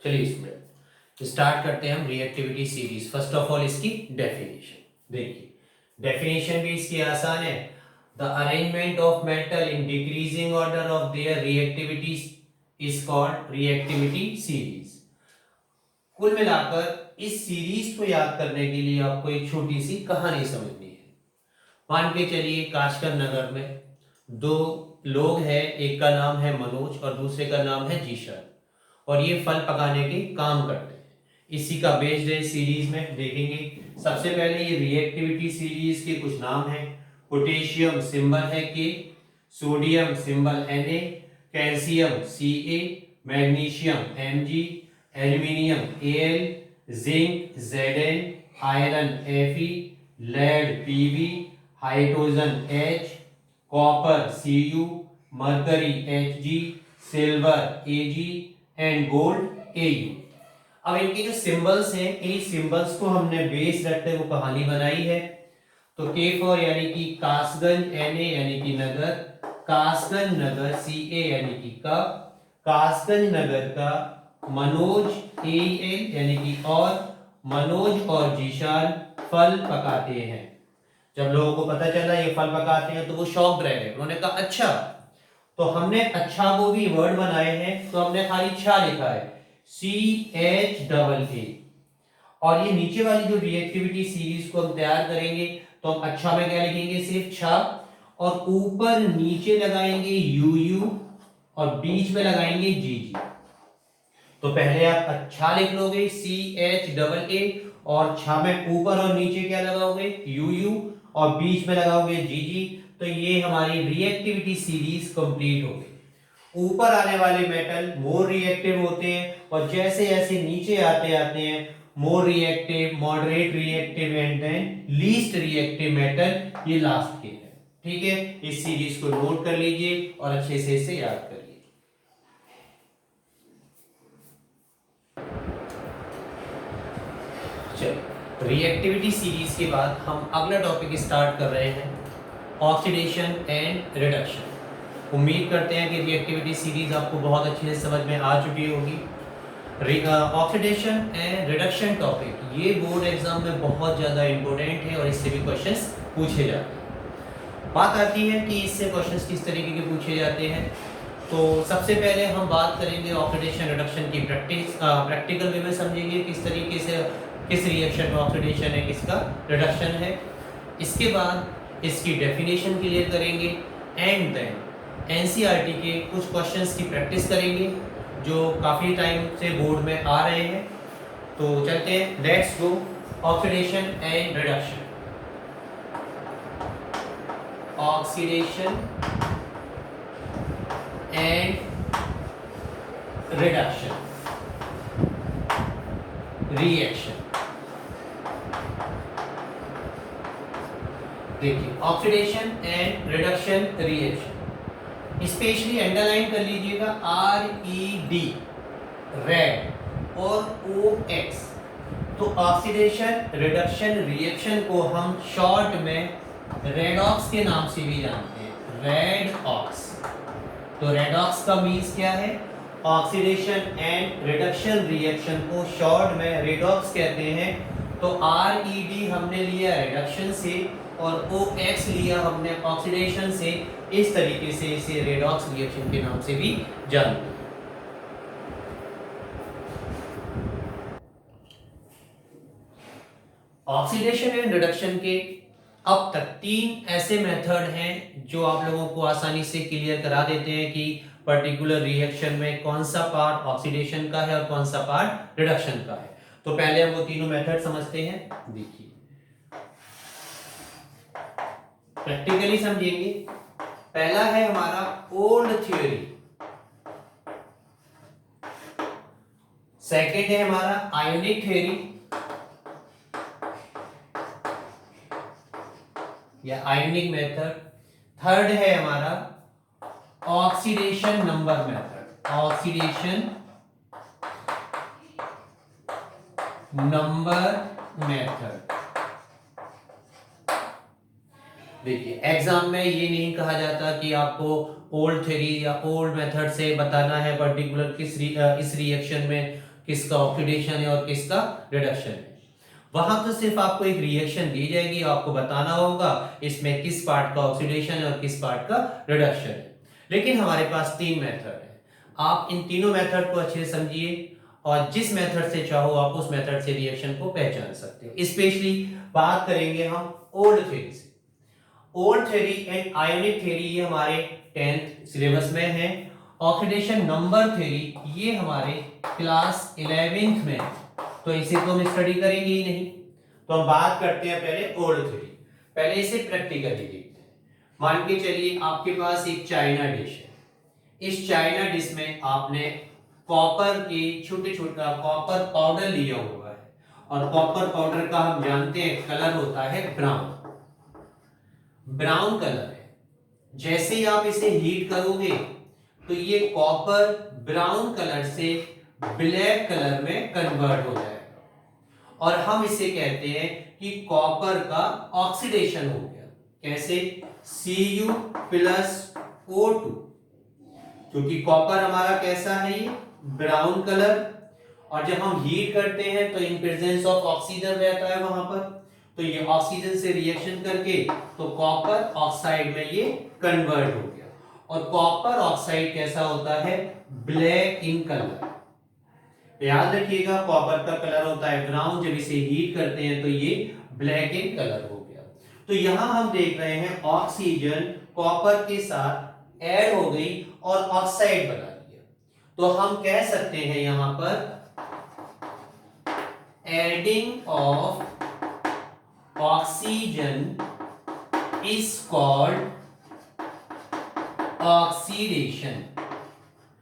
चलिए student start करते हैं हम reactivity series. First of all इसकी डेफिनेशन देखिए, डेफिनेशन भी इसकी आसान है। The arrangement of metal in decreasing order of their reactivity is called reactivity series. कुल मिलाकर इस सीरीज को याद करने के लिए आपको एक छोटी सी कहानी समझनी है। मान के चलिए काशकर नगर में दो लोग हैं, एक का नाम है मनोज और दूसरे का नाम है जीशन, और ये फल पकाने के काम करते हैं। इसी का बेस्ड है सीरीज में देखेंगे। सबसे पहले ये रिएक्टिविटी सीरीज के कुछ नाम हैं। पोटेशियम सिंबल है K, sodium symbol Na, calcium Ca, magnesium Mg, aluminium Al, zinc Zn, iron Fe, lead Pb, hydrogen H, copper Cu, mercury Hg, silver Ag and gold Au। अब इनके जो symbols हैं, इन symbols को हमने base रखते हुए कहानी बनाई है। तो के फॉर यानी कि कासगंज, Na यानी कि नगर, कासगंज नगर, Ca यानी कि कप, कासगंज नगर का मनोज Al यानी कि और, मनोज और जीशान फल पकाते हैं। जब लोगों को पता चला ये फल पकाते हैं तो वो शॉक्ड रह गए। उन्होंने कहा अच्छा, तो हमने अच्छा को भी वर्ड बनाए हैं, तो हमने खाली छा लिखा है CHAA। और ये नीचे वाली जो रिएक्टिविटी सीरीज को हम तैयार करेंगे तो हम अच्छा में क्या लिखेंगे, सिर्फ छा, और ऊपर नीचे लगाएंगे UU और बीच में लगाएंगे GG। तो पहले आप अच्छा लिख लोगे CHAA और छा में ऊपर और नीचे क्या लगाओगे, UU और बीच में लगाओगे GG। तो ये हमारी रिएक्टिविटी सीरीज कंप्लीट हो गई। ऊपर आने वाले मेटल मोर रिएक्टिव होते हैं और जैसे जैसे नीचे आते आते हैं more reactive, moderate reactive and then least reactive metal ये लास्ट के हैं। ठीक है, इस सीरीज को नोट कर लीजिए और अच्छे से इसे याद करिए। चलो, रिएक्टिविटी सीरीज के बाद हम अगला टॉपिक स्टार्ट कर रहे हैं, ऑक्सीडेशन एंड रिडक्शन। उम्मीद करते हैं कि रिएक्टिविटी सीरीज आपको बहुत अच्छे से समझ में आ चुकी होगी। ऑक्सीडेशन एंड रिडक्शन टॉपिक ये बोर्ड एग्जाम में बहुत ज़्यादा इंपॉर्टेंट है और इससे भी क्वेश्चंस पूछे जाते हैं। बात आती है कि इससे क्वेश्चंस किस तरीके के पूछे जाते हैं। तो सबसे पहले हम बात करेंगे ऑक्सीडेशन रिडक्शन की प्रैक्टिकल वे में समझेंगे किस तरीके से किस रिएक्शन में ऑक्सीडेशन है, किसका रिडक्शन है। इसके बाद इसकी डेफिनेशन क्लियर करेंगे एंड देन एनसीईआरटी के कुछ क्वेश्चंस की प्रैक्टिस करेंगे जो काफ़ी टाइम से बोर्ड में आ रहे हैं। तो चलते हैं, let's go. Oxidation and reduction, oxidation and reduction reaction. देखिए, oxidation and reduction reaction specially underline कर लीजिएगा, RED रेड और OX। तो ऑक्सीडेशन रिडक्शन रिएक्शन को हम शॉर्ट में रेडॉक्स के नाम से भी जानते हैं, रेडॉक्स। तो रेडॉक्स का मीन्स क्या है, ऑक्सीडेशन एंड रिडक्शन रिएक्शन को शॉर्ट में रेडॉक्स कहते हैं। तो RED हमने लिया रिडक्शन से और OX लिया हमने ऑक्सीडेशन से। इस तरीके से इसे रेडॉक्स रिएक्शन के नाम से भी जानते हैं। ऑक्सीडेशन एंड रिडक्शन के अब तक 3 ऐसे मेथड हैं जो आप लोगों को आसानी से क्लियर करा देते हैं कि पर्टिकुलर रिएक्शन में कौन सा पार्ट ऑक्सीडेशन का है और कौन सा पार्ट रिडक्शन का है। तो पहले हम वो तीनों मेथड समझते हैं। देखिए, प्रैक्टिकली समझेंगे। पहला है हमारा ओल्ड थ्योरी, सेकंड है हमारा आयोनिक थ्योरी या आयोनिक मेथड, थर्ड है हमारा oxidation number method, oxidation number method. देखिए, एग्जाम में ये नहीं कहा जाता कि आपको ओल्ड थ्योरी या ओल्ड मेथड से बताना है पर्टिकुलर इस रिएक्शन में किसका ऑक्सीडेशन है और किसका रिडक्शन है। वहां तो सिर्फ आपको एक रिएक्शन दी जाएगी, आपको बताना होगा इसमें किस पार्ट का ऑक्सीडेशन है और किस पार्ट का रिडक्शन है। लेकिन हमारे पास 3 मेथड है, आप इन तीनों मेथड को अच्छे से समझिए और जिस मेथड से चाहो आप उस मेथड से रिएक्शन को पहचान सकते हो। स्पेशली बात करेंगे हम ओल्ड थ्योरी से। Old theory and ionic theory ये हमारे 10th सिलेबस में है। ऑक्सीडेशन नंबर थ्योरी ये हमारे क्लास 11th में, तो इसे तो हम स्टडी करेंगे ही नहीं। तो हम बात करते हैं पहले ओल्ड थ्योरी, पहले इसे प्रैक्टिकली देखते हैं। मान के चलिए आपके पास एक चाइना डिश है, इस चाइना डिश में आपने कॉपर के छोटे छोटा कॉपर पाउडर लिया हुआ है और कॉपर पाउडर का हम जानते हैं कलर होता है ब्राउन, ब्राउन कलर है। जैसे ही आप इसे हीट करोगे तो ये कॉपर ब्राउन कलर से ब्लैक कलर में कन्वर्ट हो जाएगा और हम इसे कहते हैं कि कॉपर का ऑक्सीडेशन हो गया। कैसे? Cu+O2, क्योंकि कॉपर हमारा कैसा है, ये ब्राउन कलर, और जब हम हीट करते हैं तो इन प्रेजेंस ऑफ ऑक्सीजन रहता है वहां पर, तो ये ऑक्सीजन से रिएक्शन करके तो कॉपर ऑक्साइड में ये कन्वर्ट हो गया। और कॉपर ऑक्साइड कैसा होता है, ब्लैक इन कलर। याद रखिएगा कॉपर का कलर होता है ब्राउन, जब इसे हीट करते हैं तो ये ब्लैक इन कलर हो गया। तो यहां हम देख रहे हैं ऑक्सीजन कॉपर के साथ ऐड हो गई और ऑक्साइड बना दिया। तो हम कह सकते हैं यहां पर adding of oxygen is called oxidation।